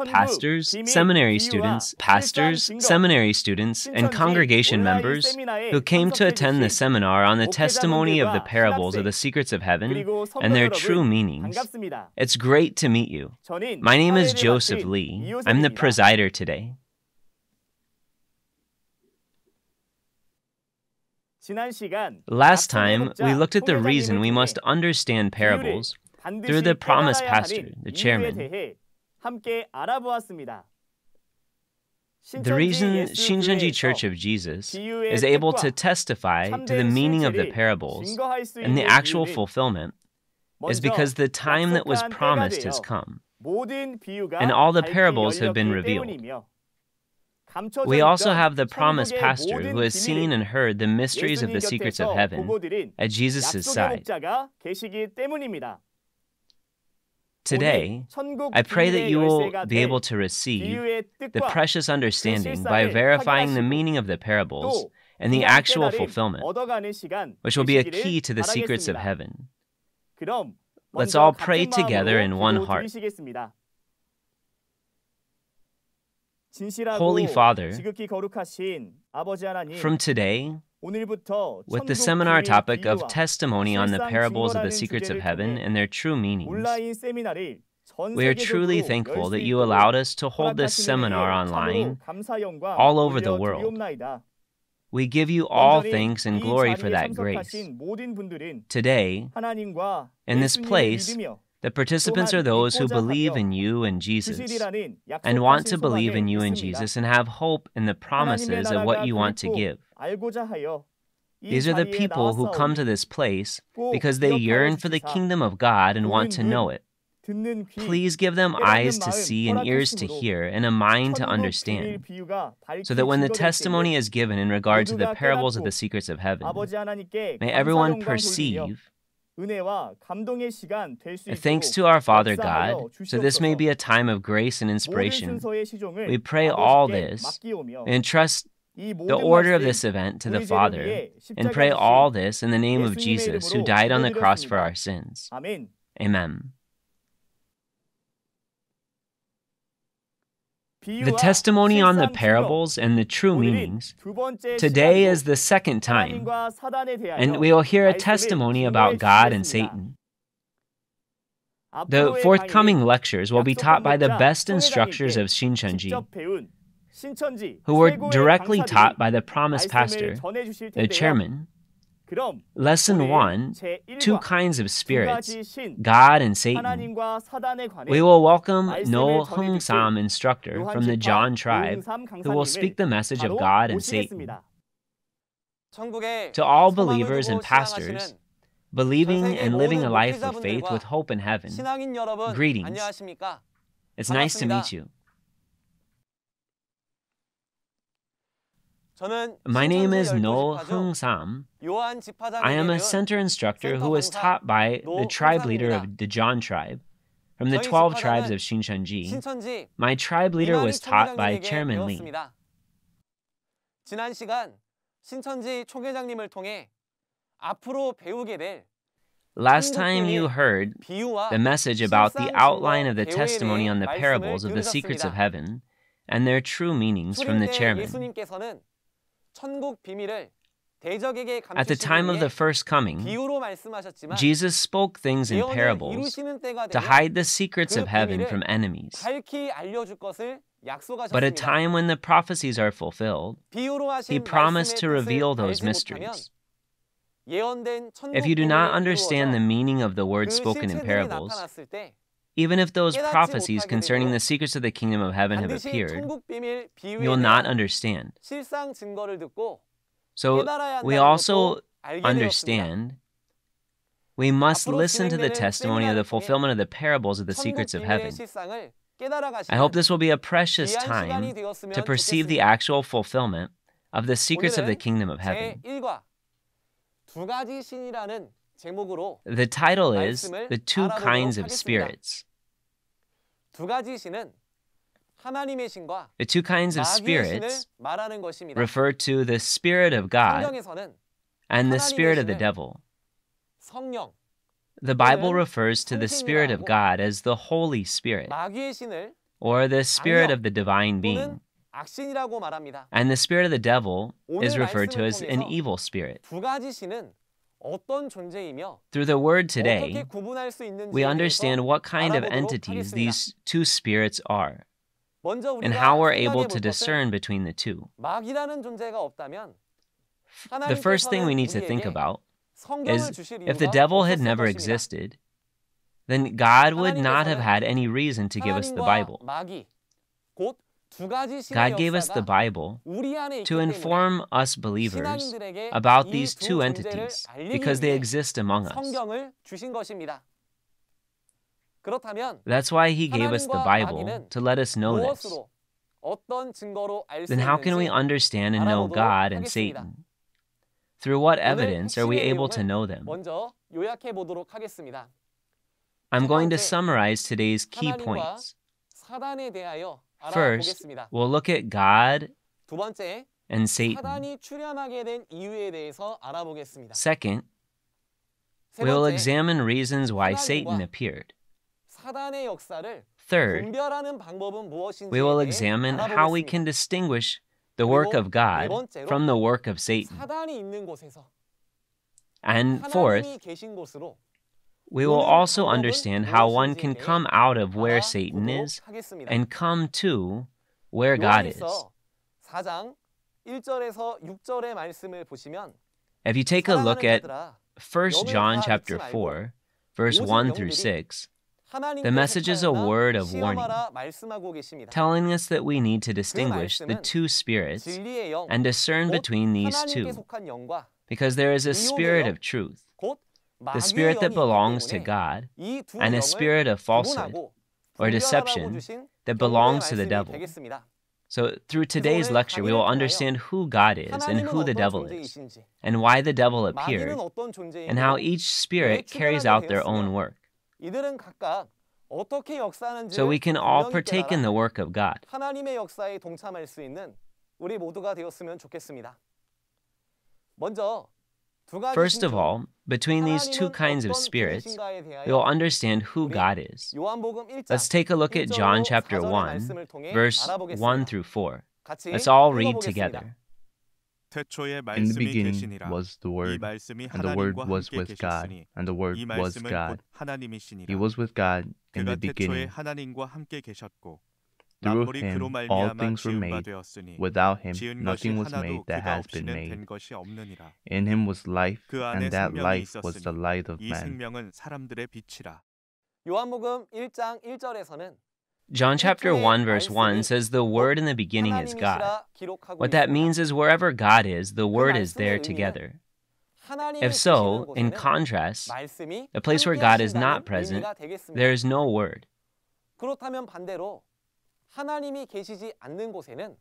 pastors, seminary students, and congregation members who came to attend the seminar on the testimony of the parables of the secrets of heaven and their true meanings. It's great to meet you. My name is Joseph Lee. I'm the presider today. Last time, we looked at the reason we must understand parables through the promised pastor, the chairman. The reason Shincheonji Church of Jesus is able to testify to the meaning of the parables and the actual fulfillment is because the time that was promised has come, and all the parables have been revealed. We also have the promised pastor who has seen and heard the mysteries of the secrets of heaven at Jesus' side. Today, I pray that you will be able to receive the precious understanding by verifying the meaning of the parables and the actual fulfillment, which will be a key to the secrets of heaven. Let's all pray together in one heart. Holy Father, from today, with the seminar topic of testimony on the parables of the secrets of heaven and their true meanings, we are truly thankful that you allowed us to hold this seminar online all over the world. We give you all thanks and glory for that grace. Today, in this place, the participants are those who believe in you and Jesus, and want to believe in you and Jesus and have hope in the promises of what you want to give. These are the people who come to this place because they yearn for the kingdom of God and want to know it. Please give them eyes to see and ears to hear and a mind to understand, so that when the testimony is given in regard to the parables of the secrets of heaven, may everyone perceive. Thanks to our Father God, so this may be a time of grace and inspiration. We pray all this and trust the order of this event to the Father, and pray all this in the name of Jesus, who died on the cross for our sins. Amen. The testimony on the parables and the true meanings today is the second time, and we will hear a testimony about God and Satan. The forthcoming lectures will be taught by the best instructors of Shincheonji, who were directly taught by the promised pastor, the chairman. Lesson 1, two kinds of spirits, God and Satan. We will welcome No Hung Sam instructor from the John tribe who will speak the message of God and Satan. To all believers and pastors, believing and living a life of faith with hope in heaven, greetings. It's nice to meet you. My name is No Hung Sam. I am a center instructor who was taught by the tribe leader of the John tribe from the 12 tribes of Shincheonji. My tribe leader was taught by Chairman Lee. Last time you heard the message about the outline of the testimony on the parables of the secrets of heaven and their true meanings from the chairman. At the time of the first coming, Jesus spoke things in parables to hide the secrets of heaven from enemies. But at a time when the prophecies are fulfilled, he promised to reveal those mysteries. If you do not understand the meaning of the words spoken in parables, even if those prophecies concerning the secrets of the kingdom of heaven have appeared, you will not understand. So we also understand we must listen to the testimony of the fulfillment of the parables of the secrets of heaven. I hope this will be a precious time to perceive the actual fulfillment of the secrets of the kingdom of heaven. The title is The Two Kinds of Spirits. The two kinds of spirits refer to the Spirit of God and the Spirit of the devil. The Bible refers to the Spirit of God as the Holy Spirit, or the spirit of the divine being. 악신이라고 말합니다. And the spirit of the devil is 오늘 referred to as an 말씀을 통해서 evil spirit. 두 가지 신은 어떤 존재이며 Through the word 어떻게 today, 구분할 수 있는지에 we 대해서 understand what kind of 알아보도록 entities 하겠습니다. these two spirits are, 먼저 and 우리가 how we're 생각해 able 볼 to 것은 discern between the two. 마귀라는 존재가 없다면 The first thing we need to think 우리에게 about 성경을 is 주실 if the 이유가 devil had 없었을 never 것입니다. existed, then God would not have 하나님께서는 had any reason to give us the 하나님과 Bible. 마귀 곧 두 가지 신의 God gave us the 역사가 Bible 우리 안에 있기 to 때문에 inform us believers 신앙인들에게 about 이 these 두 two 존재를 entities 알리기 because they 위해 exist among us. 성경을 주신 것입니다. 그렇다면 That's why He gave us the 하나님과 Bible 마귀는 to let us know this. 무엇으로 어떤 증거로 알 수 Then how can we 있는지 understand and know 알아보도록 God and 하겠습니다. Satan? Through what 오늘 evidence are we 핵심의 able to 내용을 know them? 먼저 요약해 보도록 하겠습니다. I'm 첫 going to 번째, summarize today's key 하나님과 points. 사단에 대하여 First, 알아보겠습니다. we'll look at God 두 번째, and Satan. 사단이 출현하게 된 이유에 대해서 알아보겠습니다. Second, 세 we will 번째, examine reasons why 하나님과 Satan appeared. 사단의 역사를 Third, 분별하는 방법은 무엇인지에 we will 대해 examine how we 알아보겠습니다. can distinguish the work of 네 God 번째로, from the work of Satan. 사단이 있는 곳에서 And fourth, 하나님이 계신 곳으로 we will 오는 also 방법은 understand how one 무엇인지에 can 대해 come out of where Satan 알아보도록 is 하겠습니다. and come to where God is. 요한일서 4장 1절에서 6절의 말씀을 보시면 If you take a look 사랑하는 at 자들아 1 John chapter 4, verse 1 through 6, the message is a word of warning, 말씀하고 계십니다. telling us that we need to distinguish the two spirits 진리의 영, and discern 곧 between these 하나님께 two, 속한 영과 because there is a 미혹의 spirit 영, of truth, 곧 the 마귀의 spirit that 영이 있기 belongs to 때문에 God, 이 두 and a 영을 spirit of falsehood 구분하고 or 분별하라고 deception 주신 that 경고의 belongs to the 말씀이 devil. 되겠습니다. So through today's lecture, we will understand who God is and 하나님은 who the 어떤 devil is, 존재이신지, and why the devil appeared, 마귀는 어떤 존재이고 and how each spirit carries out their own work. 이들은 각각 어떻게 역사하는지 So we can all 분명히 partake in 깨달아 the work of God. 하나님의 역사에 동참할 수 있는 우리 모두가 되었으면 좋겠습니다. 먼저 두 가지 First of 신중, all, between these two 하나님은 kinds of 어떤 spirits, 분이신가에 we will 대하여 understand who 우리 God is. 요한복음 1장 Let's take a look at John 1절로 chapter 4절의 1, 말씀을 통해 verse 1 알아보겠습니다. through 4. 같이 Let's all read 읽어보겠습니다. together. 태초에 In the 말씀이 beginning 계시니라. was the 이 Word, 말씀이 and the Word 하나님과 was 함께 with God, 계셨으니 and the Word 이 was 말씀은 God. 곧 하나님이시니라. He was with God in 그가 the 태초에 beginning. 하나님과 함께 계셨고 Through 만물이 그로 him 말미암아 all things were 지은 바 made. 되었으니 Without him 지은 것이 nothing was 하나도 made that 그가 has been 없이는 된 made. 것이 없느니라. In him was life, 그 안에 and that 생명이 life was the 있었으니 light of 이 man. 생명은 사람들의 빛이라. 요한복음 1장 1절에서는 John chapter 1 verse 1 says the Word in the beginning is God. What that means is wherever God is, the Word is there together. If so, in contrast, the place where God is not present, there is no Word. 그렇다면 반대로 하나님이 계시지 않는 곳에는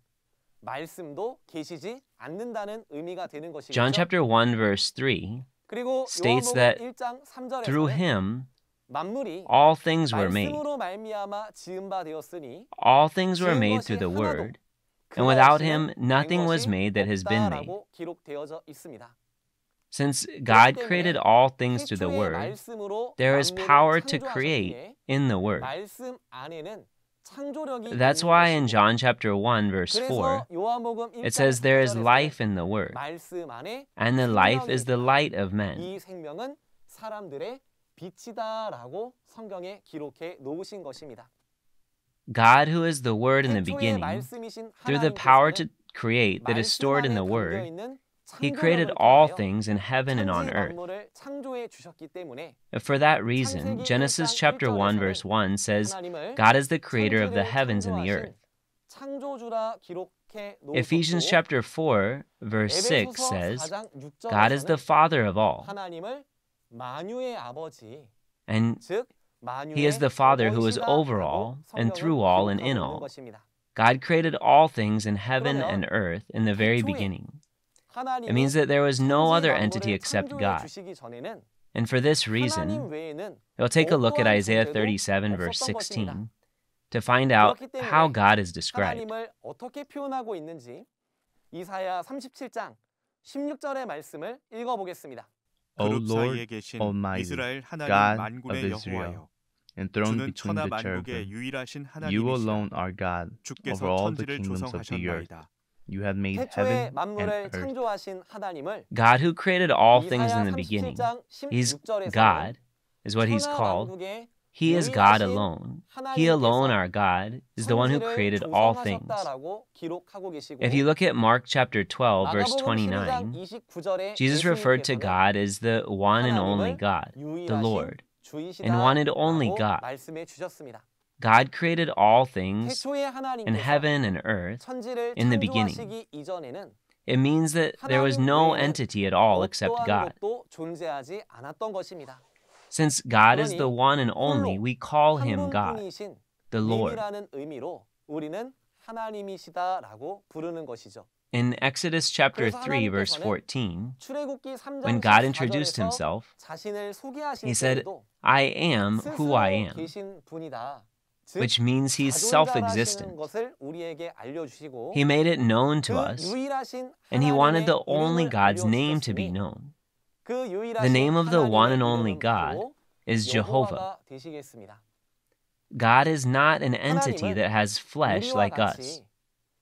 말씀도 계시지 않는다는 의미가 되는 것이죠. John chapter 1 verse 3 그리고 states 요한복음 that 1장 3절에서는 through him 만물이 all things were made. 말씀으로 말미암아 지은 바 되었으니 All things were 지은 made 것이 through the 하나도 Word, 그가 and without 없이는 him nothing 된 was 것이 made that has been made. 없다라고 기록되어져 있습니다. Since God 때문에 created all things through the 태초에 Word, 말씀으로 there is 만물을 power to 창조하셨기에 create in the Word. 말씀 안에는 창조력이 That's 있는 why in 것이고, John chapter 1 verse 4, 그래서 요한복음 it 1장 says there is 3절에서는 life in the Word, 말씀 안에 and the life 생명이 is the 있다. light of men. 이 생명은 사람들의 빛이다라고 성경에 기록해 놓으신 것입니다. God, who is the Word in the 태초에 beginning, 말씀이신 through the power to 하나님께서는 create that is stored in the 말씀 안에 Word, 담겨 있는 He created all things in heaven and on 천지 earth. 만물을 창조해 주셨기 때문에 For that reason, Genesis chapter 1 verse 1 says, God is the creator of the heavens and the earth. 창조주라 기록해 Ephesians 놓으셨고 chapter 4 verse 6 에베소서 says, 4장 6절에서는 God is the father of all, 하나님을 만유의 아버지 and 즉 만유의 He is the Father who is over all, and through all, and in all. God created all things in heaven and earth in the very beginning. It means that there was no other entity except God. And for this reason, we'll take a look at Isaiah 37 verse 16 to find out how God is described. 하나님을 어떻게 표현하고 있는지 이사야 37장 16절의 말씀을 읽어보겠습니다. O 그룹 사이에 Lord 계신 Almighty, 이스라엘 하나님 God of 만군의 Israel, 여호와여 enthroned 주는 between 천하 the 만국의 cherubim. 유일하신 You 하나님이시라. alone are God over 주께서 all the 천지를 kingdoms of the earth. 조성하셨나이다. You have made 태초에 heaven and 만물을 earth. 창조하신 하나님을 God who created all things in 이사야 the beginning. 37장 He's 16절에서는 God, is what he's 천하 called. 만국의 He is God 유일하신 alone. He alone, our God, is the one who 천지를 created all things. 조성하셨다라고 기록하고 계시고 If you look at Mark chapter 12, verse 마가복음 29, 12장 29절에 Jesus referred to 예수님께서는 God as the one and only 하나님을 God, the 유일하신 Lord, and one and only 주이시다라고 God. 말씀해 주셨습니다. God created all things 태초에 in 하나님께서 heaven and earth. 천지를 in the beginning. 창조하시기 이전에는 It means that there was no entity at all except God. 어떠한 것도 존재하지 않았던 것입니다. Since God is the one and only, we call 한 him God, 분뿐이신 the Lord. 님이라는 의미로 우리는 하나님이시다라고 부르는 것이죠. In Exodus chapter 그래서 3, verse 하나님께서는 14, 출애굽기 3장 when God 14절에서 introduced himself, 자신을 소개하실 he said, 때에도 I am who I 스스로 am, 계신 분이다. 즉 which means he's 자존자라시는 self-existent. 것을 우리에게 알려주시고 He made it known to 그 us, 유일하신 and he wanted the 하나님의 only 이름을 God's name to be 알려주셨으니 known. 그 유일하신 The name of the one and only 하나님의 God 이름은 is Jehovah. 여호와가 되시겠습니다. God is not an entity that has flesh 우리와 like us. 같이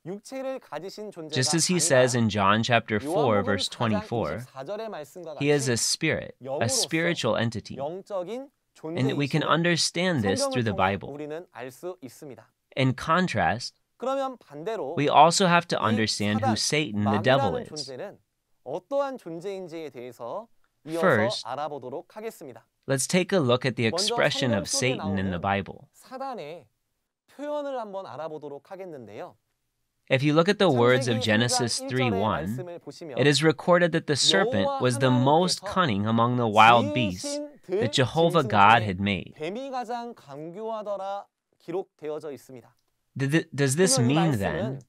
육체를 가지신 존재가 Just as he says 아니라 in John chapter 4, 요한복음 verse 4장 24, 24절의 말씀과 he is a 같이 spirit, a 영으로서 spiritual entity. 영적인 And we can 존재이심을 understand this through 성경을 the 통해 Bible. 우리는 알 수 있습니다. In contrast, 그러면 반대로 we also have to 이 understand who 사단, Satan, the devil, 마귀라는 is. 존재는 어떠한 존재인지에 대해서 이어서 First, 알아보도록 하겠습니다. Let's take a look at the 먼저 expression 성경 of 속에 Satan in the 나오는 Bible. 사단의 표현을 한번 알아보도록 하겠는데요. If you look at the words of 창세기 Genesis 3장 3:1, 1절의 말씀을 보시면 it is recorded that the serpent 여호와 was the most 하나님께서 cunning among the wild beasts 지으신 that 들 Jehovah 짐승 God 중에 had made. 뱀이 가장 강교하더라 기록되어져 있습니다. Does this 그러면 이 mean 말씀은 then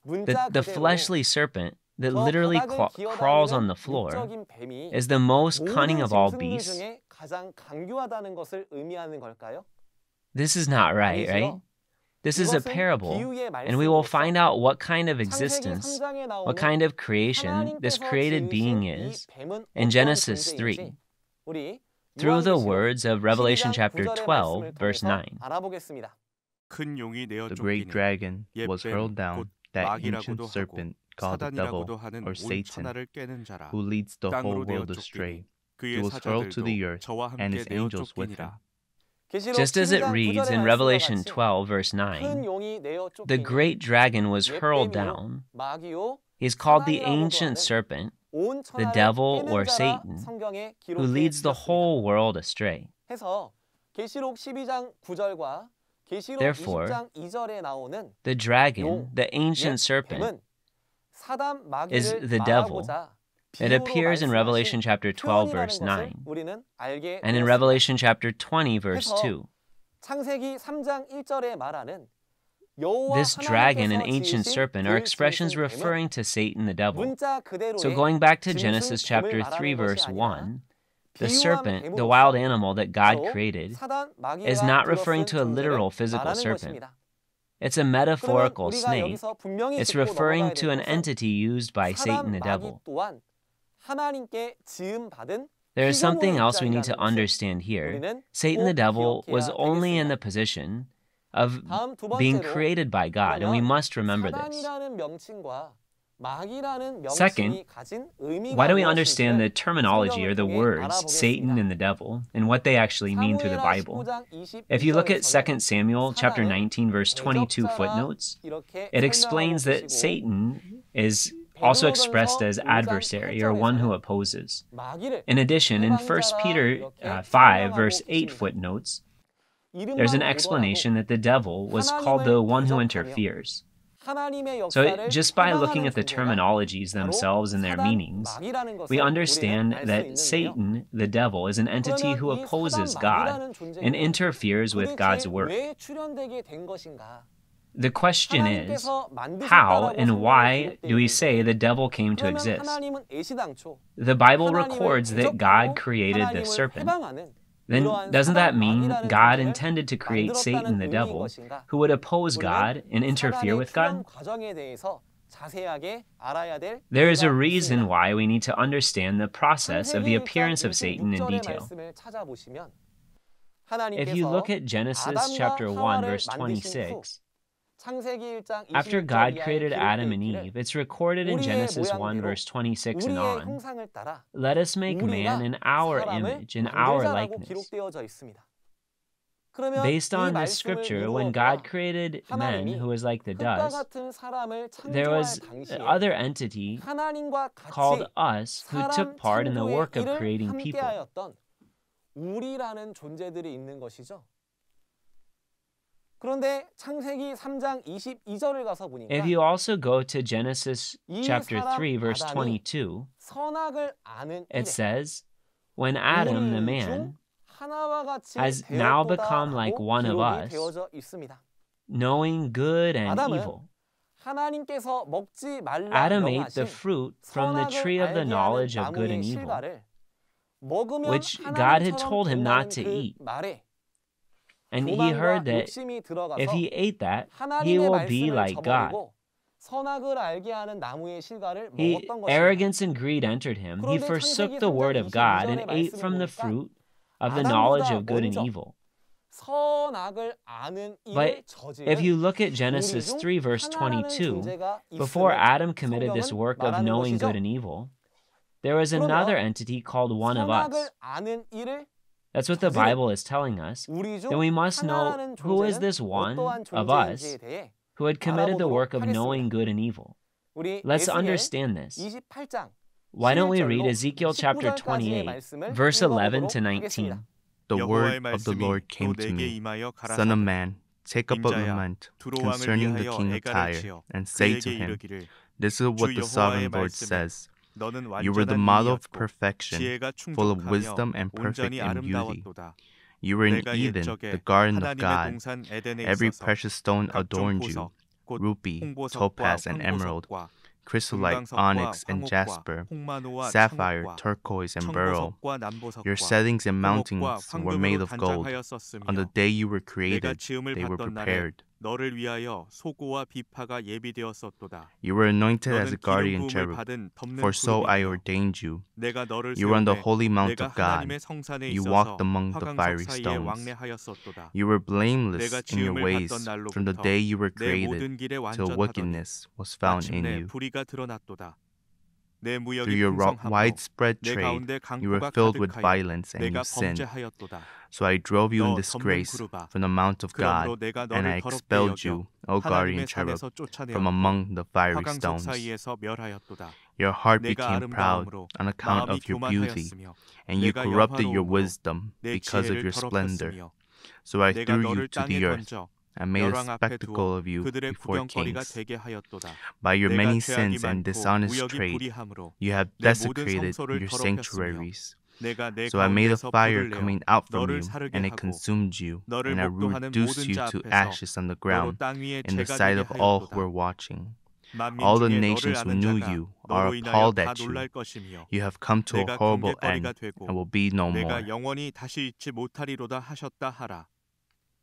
문자 that the 그대로 fleshly serpent that 저 literally 바닥을 crawls on 기어다니는 the floor 육적인 뱀이 is the most cunning 모든 of all 짐승들 beasts? 중에 가장 강교하다는 것을 의미하는 걸까요? This is not right, right? 아니지요. This is a 이것은 parable, 비유의 and we will 말씀으로서 find out what kind of 창세기 existence, 3장에 what 나오는 kind of creation this 하나님께서 created being 지으신 이 is 뱀은 in 어떠한 Genesis 존재인지 3 우리 through the 요한계시록 words of Revelation 12장 chapter 9절의 12, 말씀을 verse 통해서 9. 알아보겠습니다. 큰 용이 내어 The great 쫓기니 dragon was 옛뱀 hurled 곧 down, that ancient 마귀라고도 하고 serpent called the devil 사단이라고도 하는 or 온 Satan, 천하를 깨는 자라. who leads the whole 땅으로 내어 world astray. 쫓기니 He 그의 was hurled to 사자들도 the earth, 저와 and 함께 his 내어 angels with him. 쫓기니라. 계시록 Just as it 12장 reads 9절의 in 말씀과 Revelation 같이 12, verse 큰 9, 용이 내어 the 쫓기니 great dragon was hurled 옛뱀이요 down. 마귀요 He's called the 사단이라고도 ancient 하는 serpent, 온 the 천하를 devil 깨는 or 자라 Satan, 성경에 who 기록되어 leads the 있습니다. whole world astray. 해서 계시록 12장 9절과 계시록 Therefore, 20장 2절에 나오는 The dragon, 용, the ancient serpent, 뱀은 사단 is 마귀를 the devil. 말하고자 It appears in Revelation chapter 12, verse 9, 우리는 알게 and in 되었습니다. Revelation chapter 20, verse 해서 2. 창세기 3장 1절에 말하는 여호와 This dragon and 하나님께서 ancient 지으신 serpent are 그 expressions 짐승 뱀은 referring to Satan the devil. 문자 그대로의 So going back to 짐승 Genesis chapter 뱀을 3, 말하는 verse 것이 아니라 1, the 비유한 serpent, the 뱀으로서 wild animal that God 바로 created, 사단 마귀가 is not referring to 들어쓴 a literal 존재를 physical 말하는 serpent. 것입니다. It's a 그러면 metaphorical 우리가 snake. 여기서 분명히 It's 짚고 referring 넘어가야 to an 될 것은 entity used by Satan 사단 the 마귀 devil. 또한 하나님께 지음 받은 There is something 피조물의 else we need to 입장이라는 것을 understand here. 우리는 Satan the 꼭 devil was 기억해야 only in 되겠습니다. the position of 다음 두 being 번째로 created by God, and we 그러면 must remember this. 사단이라는 명칭과 마귀라는 Second, 명칭이 가진 의미가 Why do we understand the 무엇인지를 terminology or the 성경을 통해 words Satan 알아보겠습니다. and the devil and what they actually mean through the 사무엘하 Bible? 15장 22절에서는 If you look at 2 Samuel chapter 사단은 19 verse 22 대적자라 footnotes, 이렇게 it explains 설명하고 that 계시고 Satan is also expressed as adversary or one who opposes. 마귀를 In addition, in 1 해방자라 Peter 이렇게 5 verse 설명하고 8 계십니다. footnotes, 이름만 there's an 보더라도 explanation that the devil was called the one who interferes. 하나님의 So 역사를 just by looking 해방하는 at the 존재가 terminologies 바로 themselves and their 사단 meanings, 마귀라는 we 것을 understand 우리는 알수 that 있는데요. Satan, the devil, is an entity who 그러면 이 opposes 사단 God 마귀라는 존재는 and interferes with God's 도대체 work. 왜 출현되게 된 것인가? The question is, 하나님께서 how 만드셨다라고 and 성경에 why 기록되어 do we 있는데 say the devil came to 그러면 exist? 하나님은 애시당초 The Bible 하나님을 records that 대적하고 God created the 하나님을 serpent. 해방하는 Then 이러한 doesn't that 사단 mean 마귀라는 God 존재를 intended to create Satan the 만들었다는 의미인 devil, 것인가? who would oppose God and interfere 사단의 with 출현 God? 과정에 대해서 자세하게 알아야 될 There is a 이유가 reason 있습니다. why we need to understand the process of the 창세기 appearance 1장 of Satan in 26절의 detail. 말씀을 찾아보시면 If you look at Genesis chapter 1, verse 26, after God created Adam and Eve, it's recorded in Genesis 1, verse 26 and on, let us make man in our image, in our likeness. Based on this scripture, when God created men who was like the dust, there was another entity called us who took part in the work of creating people. 우리라는 존재들이 있는 것이죠. 그런데 창세기 3장 22절을 가서 보니까 If you also go to Genesis chapter 3 verse 22, it says, when Adam the man has now become like one of us, knowing good and evil. Adam ate the fruit from the tree of the knowledge of good and evil, which God had told him not to eat. And he heard that if he ate that, he will be like God. Arrogance and greed entered him. He forsook the word of God and ate from the fruit of the knowledge of good and evil. But if you look at Genesis 3 verse 22, before Adam committed this work of knowing good and evil, there was another entity called one of us. That's what the Bible is telling us. Then we must know who is this one of us who had committed the work of knowing good and evil. Let's understand this. Why don't we read Ezekiel chapter 28, verse 11 to 19. The word of the Lord came to me, Son of man, take up a lament concerning the king of Tyre, and say to him, this is what the sovereign Lord says. You were the model of perfection, full of wisdom and perfect in beauty. You were in Eden, the garden of God. Every precious stone adorned you, ruby, topaz, and emerald, chrysolite, onyx, and jasper, sapphire, turquoise, and beryl. Your settings and mountings were made of gold. On the day you were created, they were prepared. You were anointed as a guardian cherub, for so I ordained you. You were on the holy mount of God. You walked among the fiery stones. You were blameless in your ways from the day you were created, till wickedness was found in you. Through your widespread trade, you were filled with violence and you sinned. So I drove you in disgrace from the mount of God, and I expelled you, O guardian cherub, from among the fiery stones. Your heart became proud on account of your beauty, and you corrupted your wisdom because of your splendor. So I threw you to the earth, and made a spectacle of you before kings. By your many sins and dishonest trade, you have desecrated your sanctuaries. So I made a fire coming out from you, and it consumed you, and I reduced you to ashes on the ground in the sight of all who were watching. All the nations who knew you are appalled at you. You have come to a horrible end and will be no more.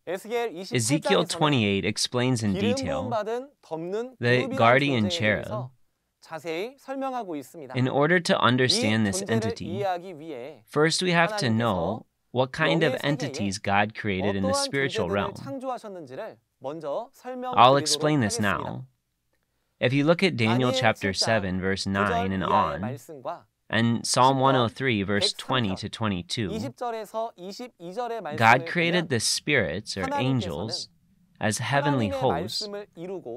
Ezekiel 28 explains in detail the guardian cherub. In order to understand this entity, first we have to know what kind of entities God created in the spiritual realm. I'll explain this now. If you look at Daniel chapter 7, verse 9 and on, and Psalm 103, verse 20 to 22, God created the spirits, or angels, as heavenly hosts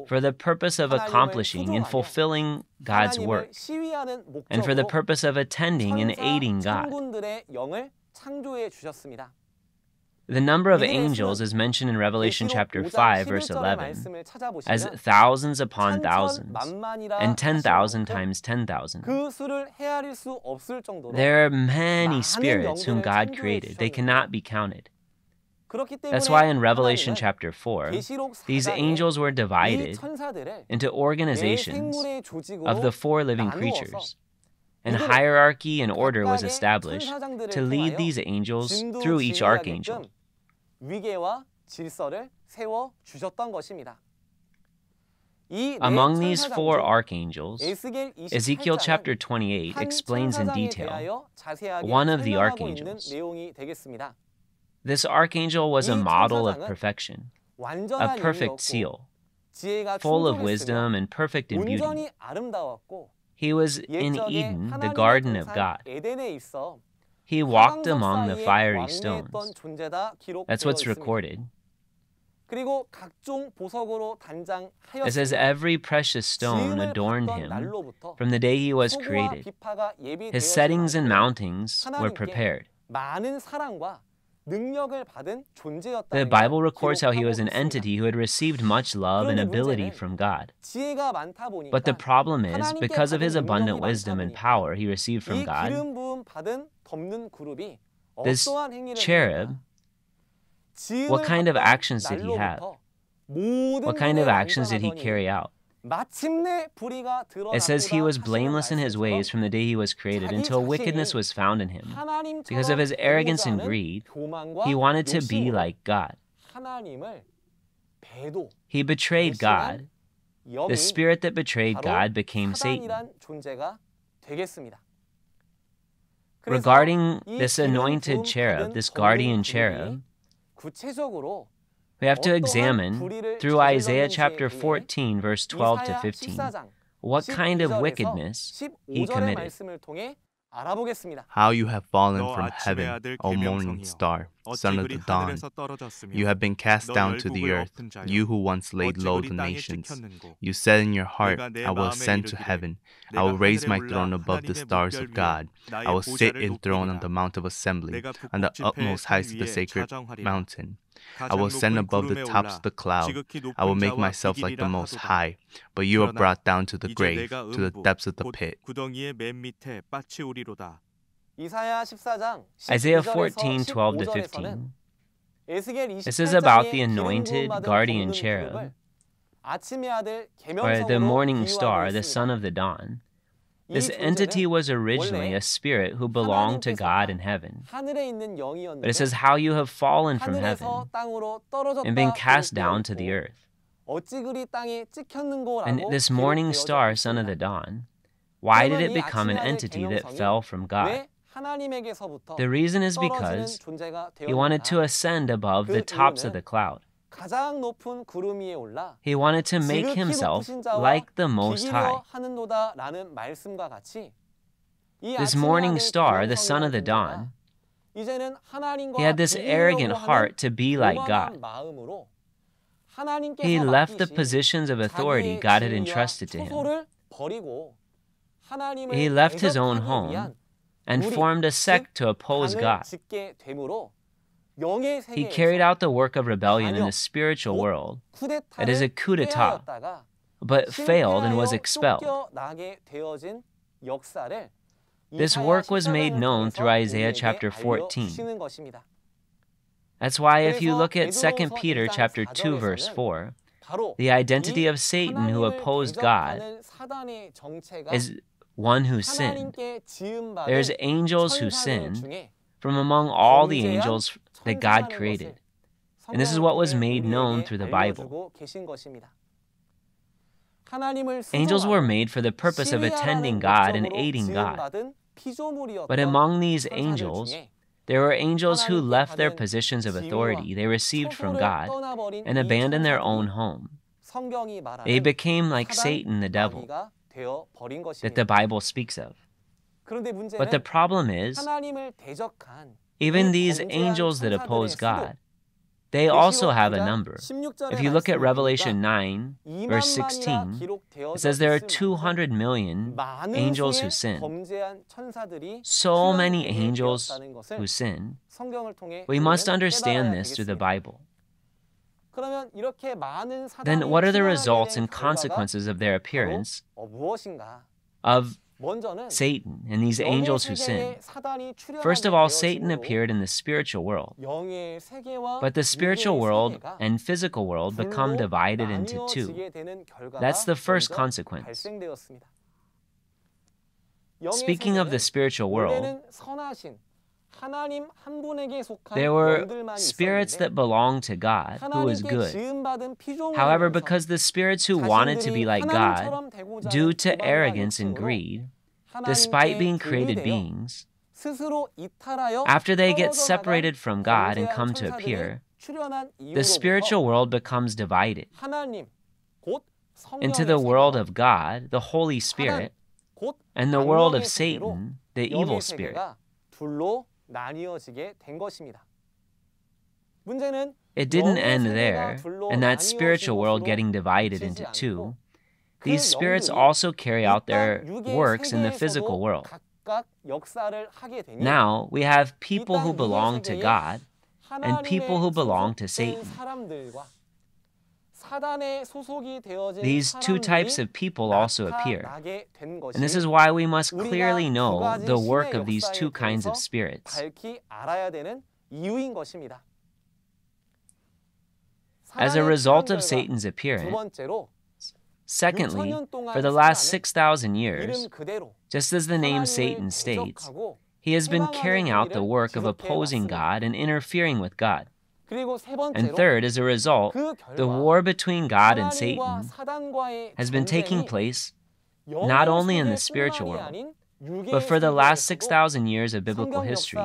for the purpose of accomplishing and fulfilling God's work, and for the purpose of attending and aiding God. The number of angels is mentioned in Revelation chapter 5, verse 11, as thousands upon thousands, and 10,000 times 10,000. There are many spirits whom God created. They cannot be counted. That's why in Revelation chapter 4, these angels were divided into organizations of the four living creatures. And hierarchy and order was established to lead these angels through each archangel. Among these four archangels, Ezekiel chapter 28 explains in detail one of the archangels. This archangel was a 이 model of 천사장은 perfection, a 완전한 perfect 인이었고 seal, 지혜가 full of 충족했으며 wisdom and perfect in beauty. 온전히 아름다웠고 He was in 옛적에 Eden, the 하나님의 garden of 동산 God. 에덴에 있어 He walked 화강석 among the 사이에 fiery 왕래했던 stones. 존재다 That's 기록되어 what's 있습니다. recorded. 그리고 각종 보석으로 It says 단장하였으며 every precious stone 지음을 adorned 받던 him 날로부터 from the day he was 소고와 created. 비파가 His 예비되어진 settings and 만큼 mountings were 하나님께 prepared. 많은 사랑과 능력을 받은 The 존재였다는 Bible 걸 records how he was an 기록하고 있습니다. entity who had received much love and 그런데 ability 문제는 from God. 지혜가 많다 보니까 But the problem is, 하나님께 because of his 받은 abundant 능력이 wisdom 많다 and 보니까 power he received from 이 God, 기름 부음 받은 덮는 그룹이 this 어떠한 행위를 cherub, 지음을 what kind of 받던 actions did he have? 날로부터 모든 what kind of 일에 actions did he 완전하더니 carry out? 마침내 불의가 It says he was 드러났도다 blameless in his 하시는 ways from the day he was created until wickedness was found in him. Because of his arrogance and greed, he wanted to be like God. 하나님을 배도 He betrayed God. 영이 The spirit that betrayed God became Satan. 사단이란 존재가 되겠습니다. Regarding this anointed cherub, this guardian cherub, 구체적으로 we have to examine through Isaiah chapter 14, verse 12 to 15, what kind of wickedness he committed. 말씀을 통해 알아보겠습니다. How you have fallen 너 from 아침의 heaven, 아들 O morning 계명성이여. star, 어찌 son of 그리 the dawn. 하늘에서 떨어졌으며 You have been cast 너 down to the 열국을 earth, 엎은 자여. you who once laid 어찌 low 그리 the 땅에 nations. 찍혔는고. You said in your heart, 내가 내 I will 마음에 ascend to 이르기를 heaven. I 내가 will raise 하늘에 my 올라 throne above the 하나님의 stars 무별 of 위에 God. 나의 I will sit 보좌를 enthroned on 높이리라. the mount of assembly, 내가 on the 북극 utmost 지폐의 heights of the 산 위에 sacred 좌정하리라. mountain. I 가장 will ascend 높은 above the 구름에 tops of 올라 the cloud. 지극히 높은 I will make 자와 myself like the 비기리라 most 하도다. high. But you are 그러나 brought down to the 이제 grave, 내가 to the 음부, depths of the 곧 pit. 구덩이의 맨 밑에 빠치우리로다. 이사야 14장 Isaiah 12절에서 14, 12 to 15절에서는 15. 에스겔 This is about 28장의 the anointed 기름 부음 guardian 받은 cherub, 덮는 그룹을 아침의 아들 or the 계명성으로 morning 비유하고 star, the son 있습니다. of the dawn. 이 This entity 존재는 was originally a spirit who belonged to God in heaven. 하늘에 있는 But it 영이었는데 says how you have fallen from heaven 하늘에서 땅으로 and been 떨어졌다 cast down to the 기록되어 earth. 있고 어찌 그리 땅에 찍혔는고라고 And this morning 기록되어져 star, son of the 있습니다. dawn, why did 그러면 it 이 become an 아침의 아들 entity that 계명성이 fell from God? 왜 하나님에게서부터 The reason is 떨어지는 because 존재가 he wanted to 되었는가? ascend above the 그 tops of 이유는 the cloud. 가장 높은 구름 위에 올라 He wanted to make 지극히 himself 높으신 자와 like the Most High. 비기려 하는도다라는 말씀과 같이 이 This 아침의 morning 아들 star, the son of the 계명성이라는 dawn, 존재가 이제는 하나님과 he had this arrogant 비기려고 heart 하는 to be like 교만한 God. 마음으로 하나님께서 He left the 맡기신 positions of authority 자기의 God had 지위와 entrusted to him. 초소를 버리고 하나님을 He left his own 대적하기 home 위한 and 무리, formed a sect to oppose 당을 God. 짓게 되므로 영의 He carried 세계에서 out the work of rebellion in the 반역, spiritual 곧 world, It is a 쿠데타를 coup d'etat, 꾀하였다가 but failed and was 실패하여 expelled. 쫓겨나게 되어진 역사를 This 이사야 work was made 14장을 known 통해서 through Isaiah 우리에게 chapter 14. 알려주시는 것입니다. That's why if you 그래서 look at 2 베드로후서 Peter 1장 chapter 2 verse 4절에서는 4, 바로 the identity 이 of Satan who 하나님을 opposed God 대적하는 사단의 정체가 is one who sinned. 하나님께 지음받은 There's angels who 천사들 sinned 중에 from among all the 범죄한 angels that God 천사라는 created. 것을 And this is what was 성경을 made 통해 known 우리에게 through the Bible. 알려주고 계신 것입니다. 하나님을 Angels were 수종하고 made for the purpose of attending 시위하라는 God and 목적으로 aiding God. 지음받은 피조물이었던 But among these 천사들 angels, 중에 there were angels who 하나님께 left their 받은 positions of 지위와 authority they received from 초소를 God 떠나버린 and 이 abandoned their 천사들이 own home. 성경이 말하는 They became like 사단 Satan, the devil, 마귀가 되어 버린 that the 것입니다. Bible speaks of. 그런데 But the 문제는 problem is, 하나님을 대적한 even 이 these 범죄한 angels that oppose 천사들의 수도 God, they also 계시록 have a 9장 number. 16절의 If you look at 말씀을 Revelation 보니까 9, verse 16, it says there are 200 million 많은 angels 수의 who sin. 범죄한 천사들이 So many 수용되게 angels 되었다는 것을 who sin. 성경을 통해 We 우리는 must understand 깨달아야 this through the 되겠습니다. Bible. 그러면 이렇게 많은 Then 사단이 what are the 출현하게 results 된 and 결과가 consequences of their 바로 appearance 무엇인가? of 먼저는 Satan and these 영의 angels who 세계에 sin? 사단이 First 출현하게 of all, Satan 되어짐으로 appeared in the spiritual world. 영의 세계와 But the spiritual 육의 world 세계가 and physical world become 둘로 divided into two. 나뉘어지게 되는 결과가 That's the first 먼저 consequence. 발생되었습니다. 영의 Speaking of the 세계는 spiritual world, 원래는 선하신 하나님 한 분에게 속한 there were 영들만 spirits 있었는데 that belonged to God who was 하나님께 good. 지음받은 피조물을 However, 통해서 because the spirits who wanted to be like God, 하나님처럼 되고자 due 하는 to 기만과 arrogance and 욕심으로 greed, despite 하나님께 being created 분리되어 beings, After they get separated from God and come to appear, the spiritual world becomes divided into the world of God, the Holy Spirit, and the world of Satan, the evil spirit. It didn't end there, and that spiritual world getting divided into two. These spirits also carry out their works in the physical world. Now, we have people who belong to God and people who belong to Satan. These two types of people also appear, and this is why we must clearly know the work of these two kinds of spirits. As a result of Satan's appearance, secondly, for the last 6,000 years, just as the name Satan states, he has been carrying out the work of opposing God and interfering with God. And third, as a result, the war between God and Satan has been taking place not only in the spiritual world, but for the last 6,000 years of biblical history,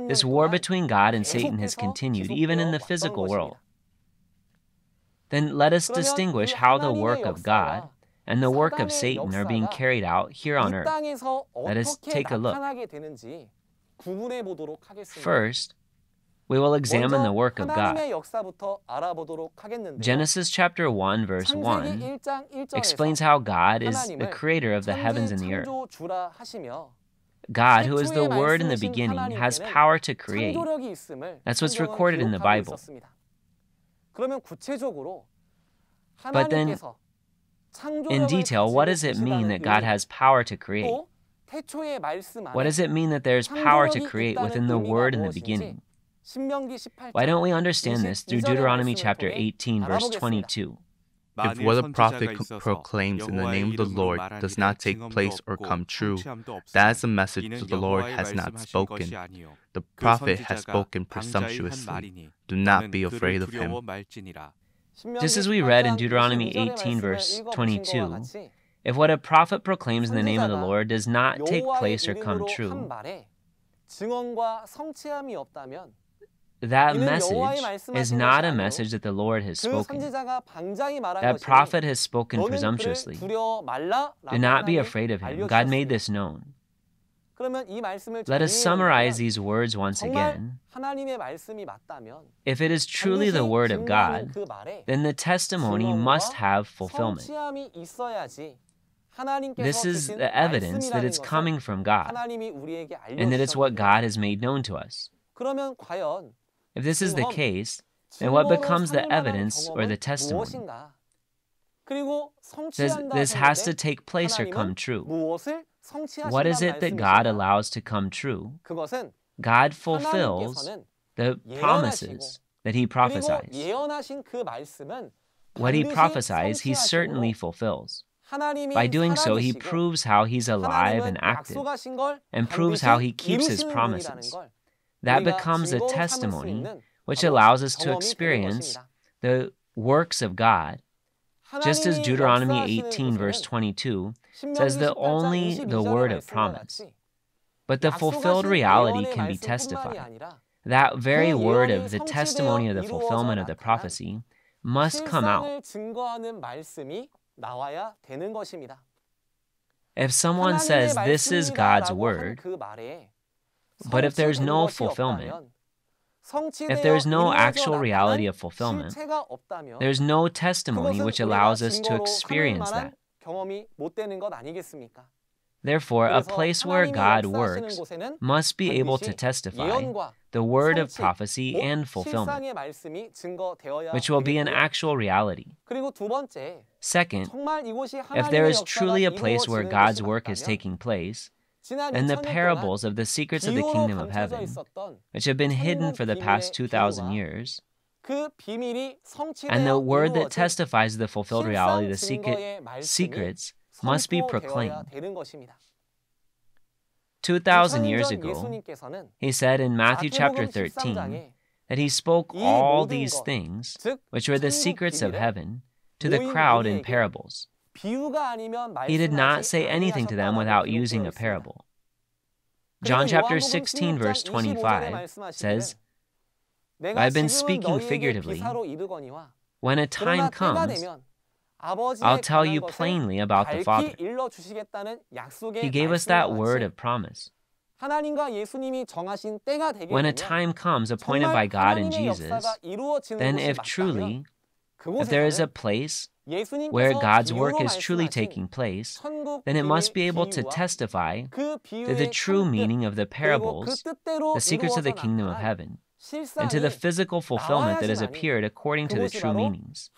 this war between God and Satan has continued even in the physical world. Then let us distinguish how the work of God and the work of Satan are being carried out here on earth. Let us take a look. First, we will examine the work of God. Genesis chapter 1, verse 1 explains how God is the creator of the heavens and the earth. God, who is the Word in the beginning, has power to create. That's what's recorded in the Bible. But then, in detail, what does it mean that God has power to create? What does it mean that there's power to create within the Word in the beginning? Why don't we understand this through Deuteronomy chapter 18, verse 22? If what a prophet proclaims in the name of the Lord does not take place or come true, that is a message that the Lord has not spoken. The prophet has spoken presumptuously. Do not be afraid of him. Just as we read in Deuteronomy 18, verse 22, if what a prophet proclaims in the name of the Lord does not take place or come true, that message is not a message that the Lord has spoken. That prophet has spoken presumptuously. Do not be afraid of him. God made this known. Let us summarize these words once again. If it is truly the Word of God, then the testimony must have fulfillment. This is the evidence that it's coming from God, and that it's what God has made known to us. If this is the case, then what becomes the evidence or the testimony? This has to take place or come true. What is it that God allows to come true? God fulfills the promises that He prophesies. What He prophesies, He certainly fulfills. By doing so, He proves how He's alive and active, and proves how He keeps His promises. That becomes a testimony which allows us to experience the works of God, just as Deuteronomy 18, verse 22 says that only the word of promise. But the fulfilled reality can be testified. That very word of the testimony of the fulfillment of the prophecy must come out. If someone says this is God's word, but if there's no fulfillment, if there's no actual reality of fulfillment, there's no testimony which allows us to experience that. Therefore, a place where God works must be able to testify the word of prophecy and fulfillment, which will be an actual reality. Second, if there is truly a place where God's work is taking place, and the parables of the secrets of the kingdom of heaven, which have been hidden for the past 2,000 years, and the word that testifies to the fulfilled reality of the secrets must be proclaimed. 2,000 years ago, He said in Matthew chapter 13 that He spoke all these things, which were the secrets of heaven, to the crowd in parables. He did not say anything to them without using a parable. John chapter 16, verse 25 says, I've been speaking figuratively. When a time comes, I'll tell you plainly about the Father. He gave us that word of promise. When a time comes appointed by God and Jesus, then if there is a place where God's work is truly taking place, then it must be able to testify to the true meaning of the parables, the secrets of the kingdom of heaven, and to the physical fulfillment that has appeared according to the true meanings.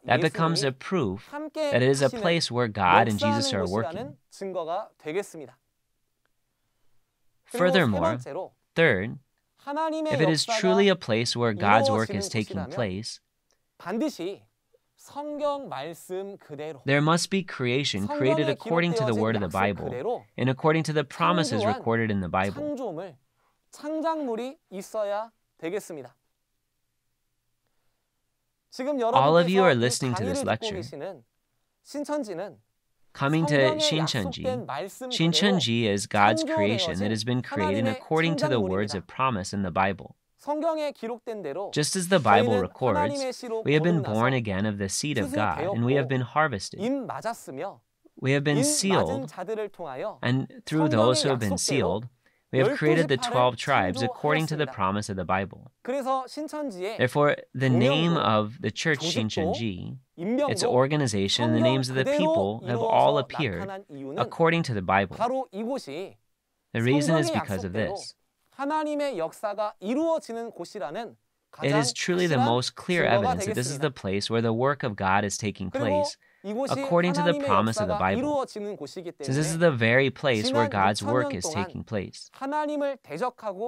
That becomes a proof that it is a place where God and Jesus are working. Furthermore, third, if it is truly a place where God's work is taking place, there must be creation created according to the word of the Bible and according to the promises recorded in the Bible. All of you are listening to this lecture. Coming to Shincheonji. Shincheonji is God's creation that has been created according to the words of promise in the Bible. Just as the Bible records, we have been born again of the seed of God, and we have been harvested. We have been sealed, and through those who have been sealed, we have created the 12 tribes according to the promise of the Bible. Therefore, the name of the church Shincheonji, its organization, and the names of the people have all appeared according to the Bible. The reason is because of this. It is truly the most clear evidence that this is the place where the work of God is taking place, according to the promise of the Bible, since this is the very place where God's work is taking place.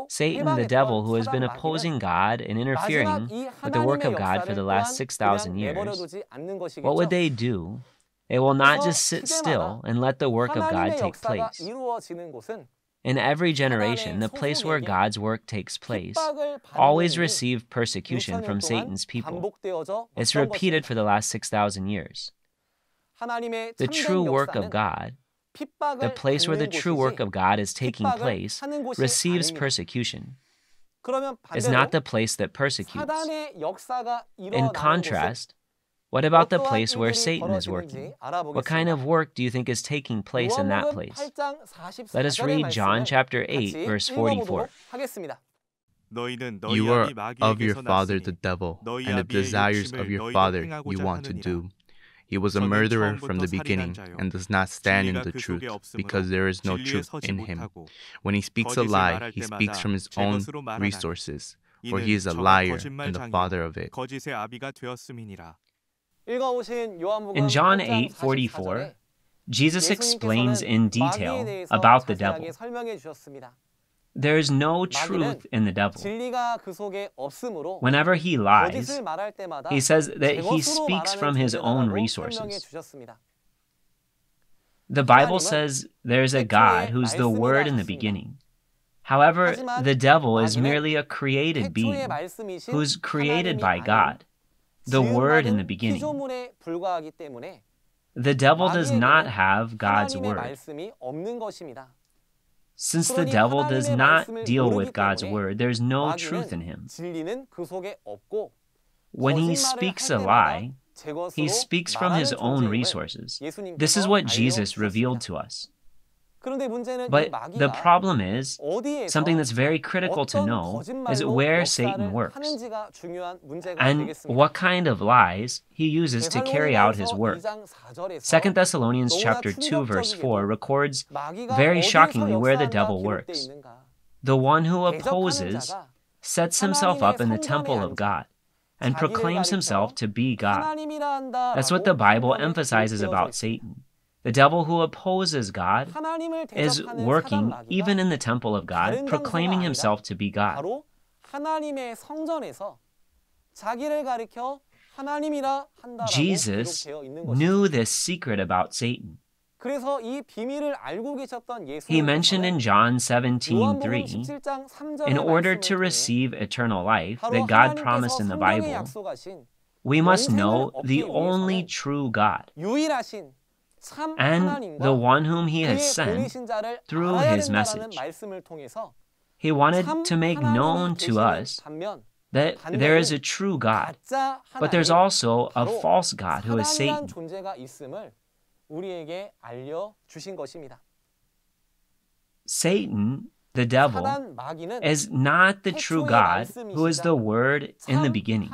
Satan, the devil, who has been opposing God and interfering with the work of God for the last 6,000 years, what would they do? They will not just sit still and let the work of God take place. In every generation, the place where God's work takes place always received persecution from Satan's people. It's repeated for the last 6,000 years. The true work of God, the place where the true work of God is taking place, receives persecution. It's not the place that persecutes. In contrast, what about the place where Satan is working? What kind of work do you think is taking place in that place? Let us read John chapter 8, verse 44. You are of your father the devil, and the desires of your father you want to do. He was a murderer from the beginning and does not stand in the truth, because there is no truth in him. When he speaks a lie, he speaks from his own resources, for he is a liar and the father of it. In John 8:44, Jesus explains in detail about the devil. There is no truth in the devil. Whenever he lies, he says that he speaks from his own resources. The Bible says there is a God who's the Word in the beginning. However, the devil is merely a created being who's created by God, the Word in the beginning. The devil does not have God's Word. Since the devil does not deal with God's Word, there's no truth in him. When he speaks a lie, he speaks from his own resources. This is what Jesus revealed to us. But the problem is, something that's very critical to know is where Satan works and what kind of lies he uses to carry out his work. 2 Thessalonians chapter 2, verse 4 records very shockingly where the devil works. The one who opposes sets himself up in the temple of God and proclaims himself to be God. That's what the Bible emphasizes about Satan. The devil who opposes God is working even in the temple of God, proclaiming himself to be God. Jesus knew this secret about Satan. He mentioned in John 17:3, in order to receive eternal life that God promised in the Bible, we must know the only true God. and the one whom he has sent through his message. He wanted to make known to us that there is a true God, but there's also a false God who is Satan. Satan, the devil, is not the true God who is the Word in the beginning.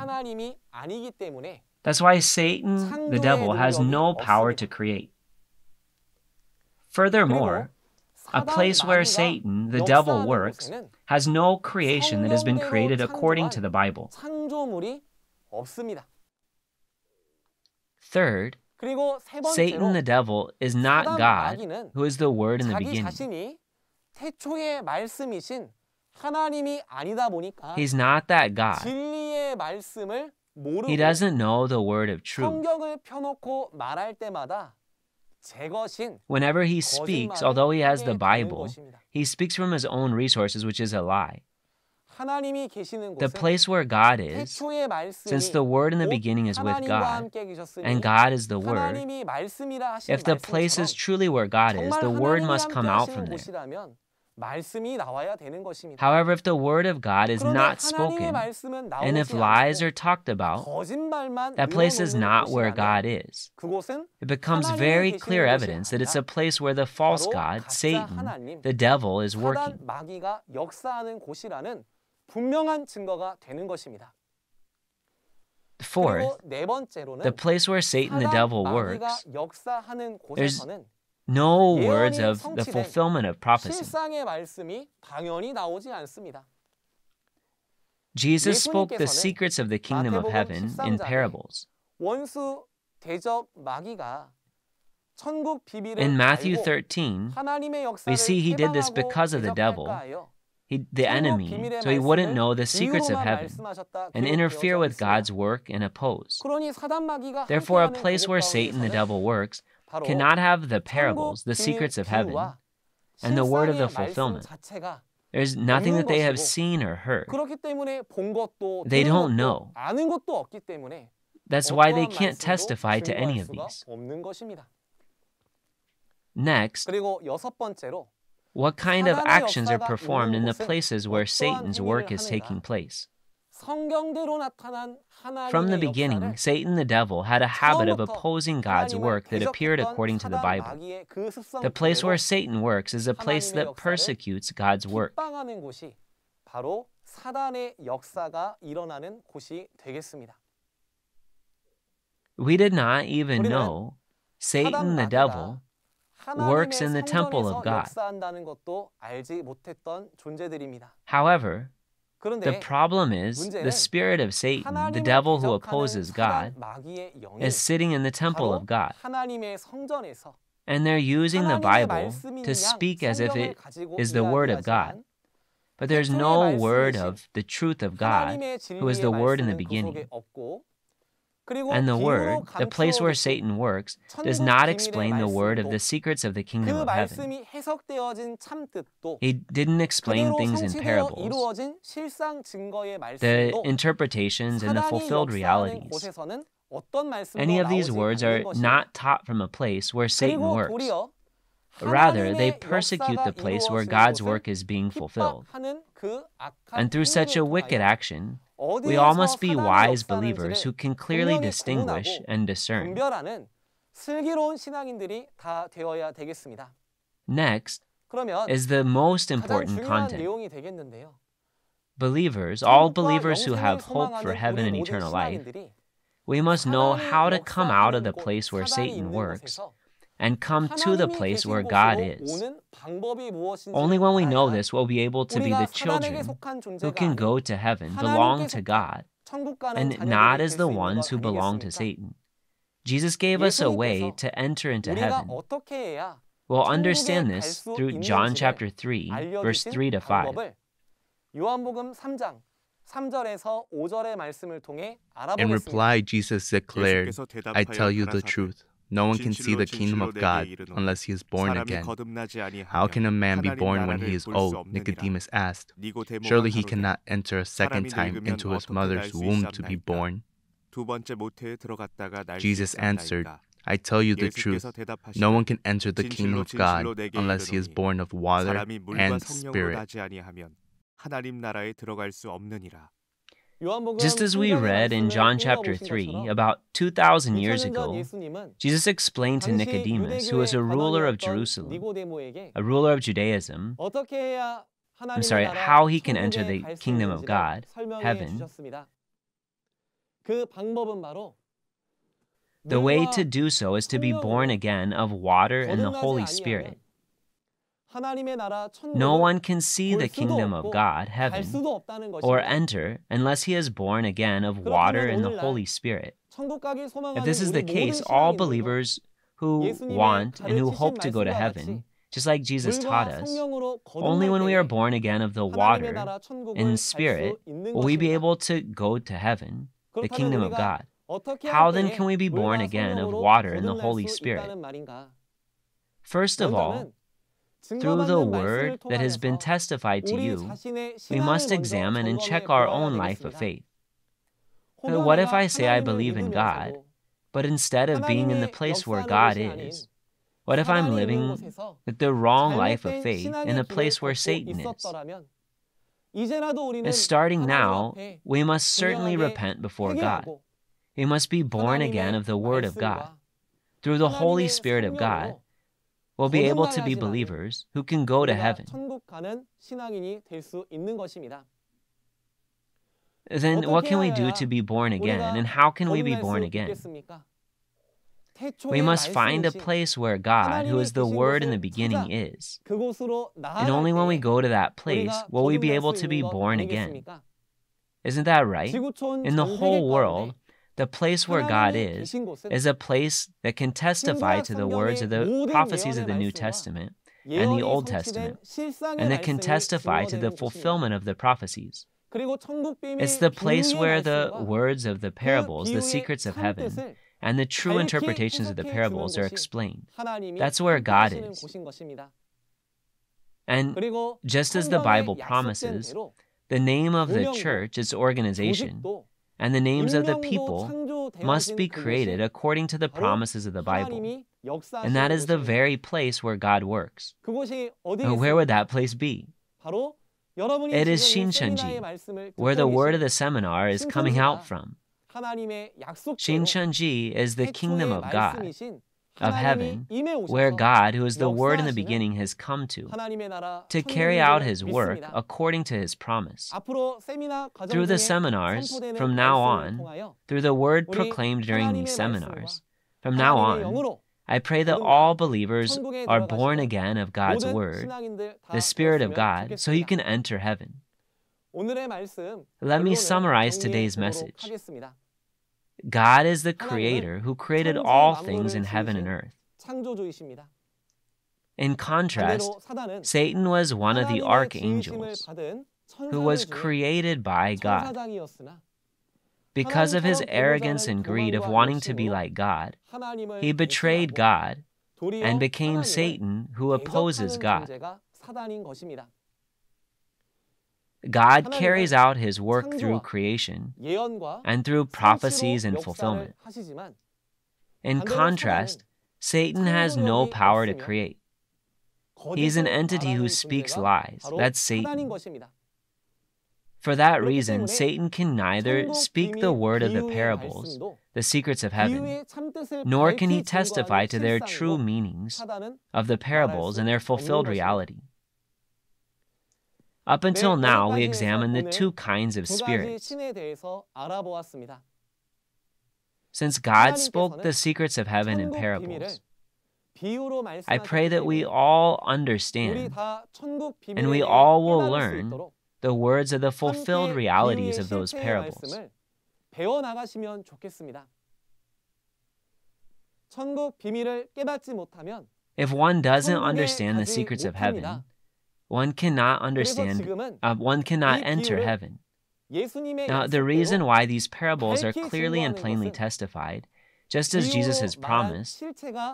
That's why Satan, the devil, has no power to create. Furthermore, a place where Satan, the devil, works has no creation that has been created according to the Bible. Third, Satan, the devil, is not God, who is the Word in the beginning. He's not that God. He doesn't know the word of truth. Whenever he speaks, although he has the Bible, he speaks from his own resources, which is a lie. The place where God is, since the Word in the beginning is with God, and God is the Word, if the place is truly where God is, the Word must come out from there. However, if the Word of God is not spoken, and if lies are talked about, that place is not where God is. It becomes very clear evidence that it's a place where the false God, Satan, the devil, is working. Fourth, the place where Satan, the devil, works, there's no words of the fulfillment of prophecy. Jesus spoke the secrets of the kingdom of heaven in parables. In Matthew 13, we see he did this because of the devil, the enemy, so he wouldn't know the secrets of heaven and interfere with God's work and oppose. Therefore, a place where Satan, the devil, works cannot have the parables, the secrets of heaven, and the word of the fulfillment. There's nothing that they have seen or heard. They don't know. That's why they can't testify to any of these. Next, what kind of actions are performed in the places where Satan's work is taking place? From the beginning, Satan the devil had a habit of opposing God's work that appeared according to the Bible. The place where Satan works is a place that persecutes God's work. We did not even know Satan the devil works in the temple of God. However, the problem is the spirit of Satan, the devil who opposes God, is sitting in the temple of God. And they're using the Bible to speak as if it is the Word of God. But there's no word of the truth of God, who is the Word in the beginning. And the Word, the place where Satan works, does not explain the word of the secrets of the kingdom of heaven. He didn't explain things in parables, the interpretations and the fulfilled realities. Any of these words are not taught from a place where Satan works. Rather, they persecute the place where God's work is being fulfilled. And through such a wicked action, we all must be wise believers who can clearly distinguish and discern. Next is the most important content. Believers, all believers who have hope for heaven and eternal life, we must know how to come out of the place where Satan works and come to the place where God is. Only when we know this will we be able to be the children who can go to heaven, belong to God, and not as the ones who belong to Satan. Jesus gave us a way to enter into heaven. We'll understand this through John chapter 3, verse 3 to 5. In reply, Jesus declared, I tell you the truth. No one can see the kingdom of God unless he is born again. How can a man be born when he is old? Nicodemus asked. Surely he cannot enter a second time into his mother's womb to be born. Jesus answered, I tell you the truth. 예수께서 대답하시되 No one can enter the kingdom of God 진실로 내게 unless he is 이르노니 born of water 사람이 물과 and 성령으로 Spirit. 나지 아니하면 하나님 나라에 들어갈 수 없느니라. Just as we read in John chapter 3, about 2,000 years ago, Jesus explained to Nicodemus, who was a ruler of Jerusalem, a ruler of Judaism, how he can enter the kingdom of God, heaven. The way to do so is to be born again of water and the Holy Spirit. No one can see the kingdom of God, heaven, or enter unless he is born again of water and the Holy Spirit. If this is the case, all believers who want and who hope to go to heaven, just like Jesus taught us, only when we are born again of the water and Spirit will we be able to go to heaven, the kingdom of God. How then can we be born again of water and the Holy Spirit? First of all, through the word that has been testified to you, we must examine and check our own life of faith. What if I say I believe in God, but instead of being in the place where God is, what if I'm living the wrong life of faith in a place where Satan is? Starting now, we must certainly repent before God. We must be born again of the Word of God. Through the Holy Spirit of God, we'll be able to be believers who can go to heaven. Then what can we do to be born again, and how can we be born again? We must find a place where God, who is the Word in the beginning, is. And only when we go to that place will we be able to be born again. Isn't that right? In the whole world, the place where God is a place that can testify to the words of the prophecies of the New Testament and the Old Testament, and that can testify to the fulfillment of the prophecies. It's the place where the words of the parables, the secrets of heaven, and the true interpretations of the parables are explained. That's where God is. And just as the Bible promises, the name of the church, its organization, and the names of the people must be created according to the promises of the Bible. And that is the very place where God works. Where would that place be? It is Shincheonji, where the word of the seminar is coming out from. Shincheonji is the kingdom of God, of heaven, where God, who is the Word in the beginning, has come to carry out His work according to His promise. Through the seminars, from now on, through the word proclaimed during these seminars, from now on, I pray that all believers are born again of God's Word, the Spirit of God, so you can enter heaven. Let me summarize today's message. God is the Creator who created all things in heaven and earth. In contrast, Satan was one of the archangels who was created by God. Because of his arrogance and greed of wanting to be like God, he betrayed God and became Satan, who opposes God. God carries out His work through creation and through prophecies and fulfillment. In contrast, Satan has no power to create. He's an entity who speaks lies. That's Satan. For that reason, Satan can neither speak the word of the parables, the secrets of heaven, nor can he testify to their true meanings of the parables and their fulfilled reality. Up until now, we examined the two kinds of spirits. Since God spoke the secrets of heaven in parables, I pray that we all understand and we all will learn the words of the fulfilled realities of those parables. If one doesn't understand the secrets of heaven, one cannot enter heaven. Now, the reason why these parables are clearly and plainly testified, just as Jesus has promised,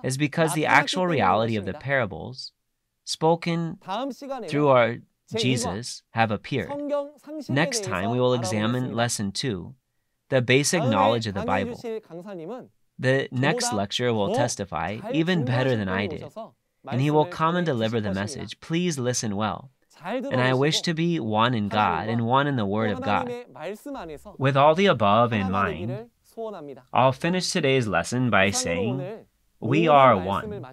is because the actual reality of the parables, spoken through our Jesus, have appeared. Next time, we will examine Lesson 2, the basic knowledge of the Bible. The next lecturer will testify even better than I did, and he will come and deliver the message. Please listen well. And I wish to be one in God and one in the Word of God. With all the above in mind, I'll finish today's lesson by saying, we are one.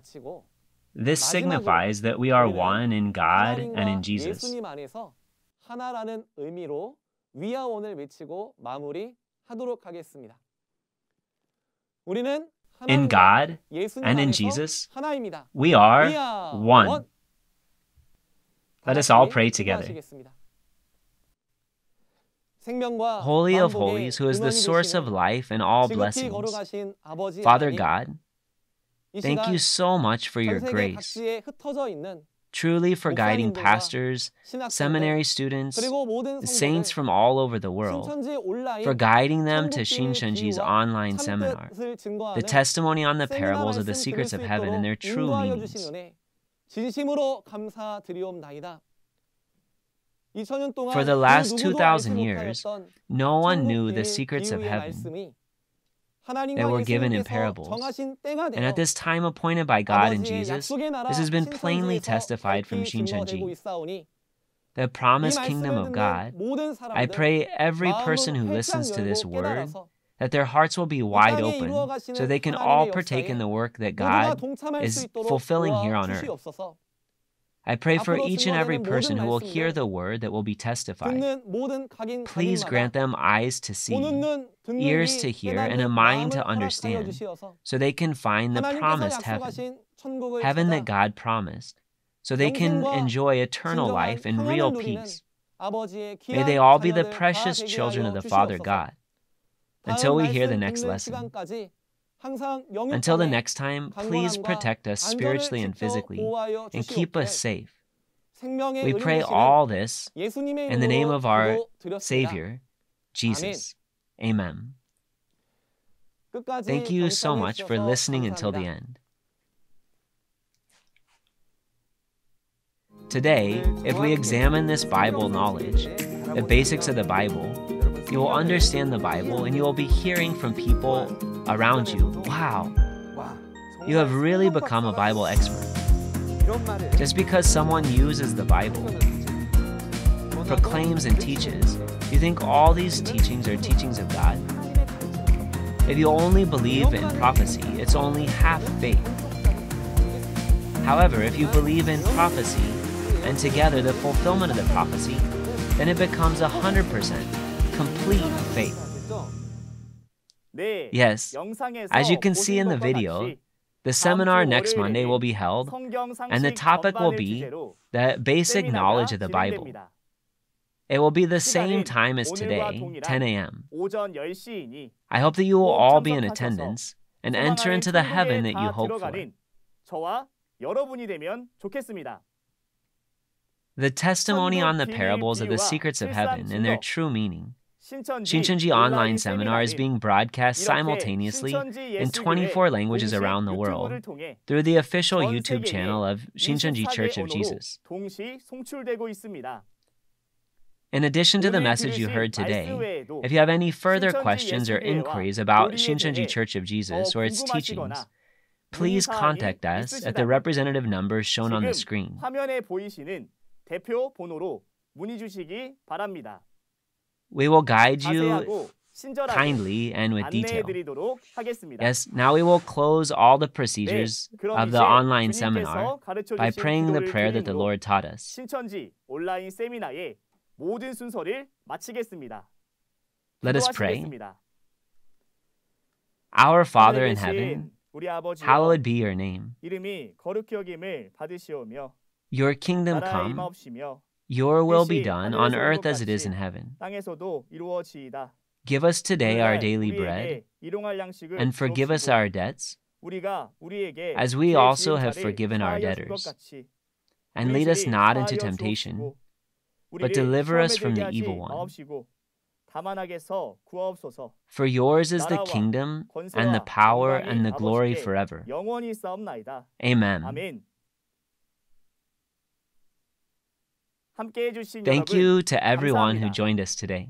This signifies that we are one in God and in Jesus. 하나라는 의미로 위아원을 외치고 마무리하도록 하겠습니다. 우리는 In God and in Jesus, we are one. Let us all pray together. Holy of Holies, who is the source of life and all blessings, Father God, thank you so much for your grace, truly for guiding pastors, seminary students, saints from all over the world, for guiding them to Shincheonji's online seminar, the testimony on the parables of the secrets of heaven and their true meanings. For the last 2,000 years, no one knew the secrets of heaven that were given in parables. And at this time appointed by God and Jesus, this has been plainly testified from Shincheonji, the promised kingdom of God. I pray every person who listens to this word, that their hearts will be wide open so they can all partake in the work that God is fulfilling here on earth. I pray for each and every person who will hear the word that will be testified. Please grant them eyes to see, ears to hear, and a mind to understand, so they can find the promised heaven, heaven that God promised, so they can enjoy eternal life and real peace. May they all be the precious children of the Father God. Until we hear the next lesson. Until the next time, please protect us spiritually and physically and keep us safe. We pray all this in the name of our Savior, Jesus. Amen. Thank you so much for listening until the end. Today, if we examine this Bible knowledge, the basics of the Bible, you will understand the Bible and you will be hearing from people around you. Wow, you have really become a Bible expert. Just because someone uses the Bible, proclaims and teaches, you think all these teachings are teachings of God? If you only believe in prophecy, it's only half faith. However, if you believe in prophecy and together the fulfillment of the prophecy, then it becomes 100% complete faith. Yes, as you can see in the video, the seminar next Monday will be held, and the topic will be the basic knowledge of the Bible. It will be the same time as today, 10 a.m. I hope that you will all be in attendance and enter into the heaven that you hope for. The testimony on the parables of the secrets of heaven and their true meaning. Shincheonji Online Seminar is being broadcast simultaneously in 24 languages around the world through the official YouTube channel of Shincheonji Church of Jesus. In addition to the message you heard today, if you have any further questions or inquiries about Shincheonji Church of Jesus or its teachings, please contact us at the representative numbers shown on the screen. We will guide you kindly and with detail. Yes, now we will close all the procedures of the online seminar by praying the prayer that the Lord taught us. Let us pray. Our Father in heaven, hallowed be your name. Your kingdom come. Your will be done on earth as it is in heaven. Give us today our daily bread, and forgive us our debts, as we also have forgiven our debtors. And lead us not into temptation, but deliver us from the evil one. For yours is the kingdom, and the power, and the glory forever. Amen. Thank you to everyone who joined us today.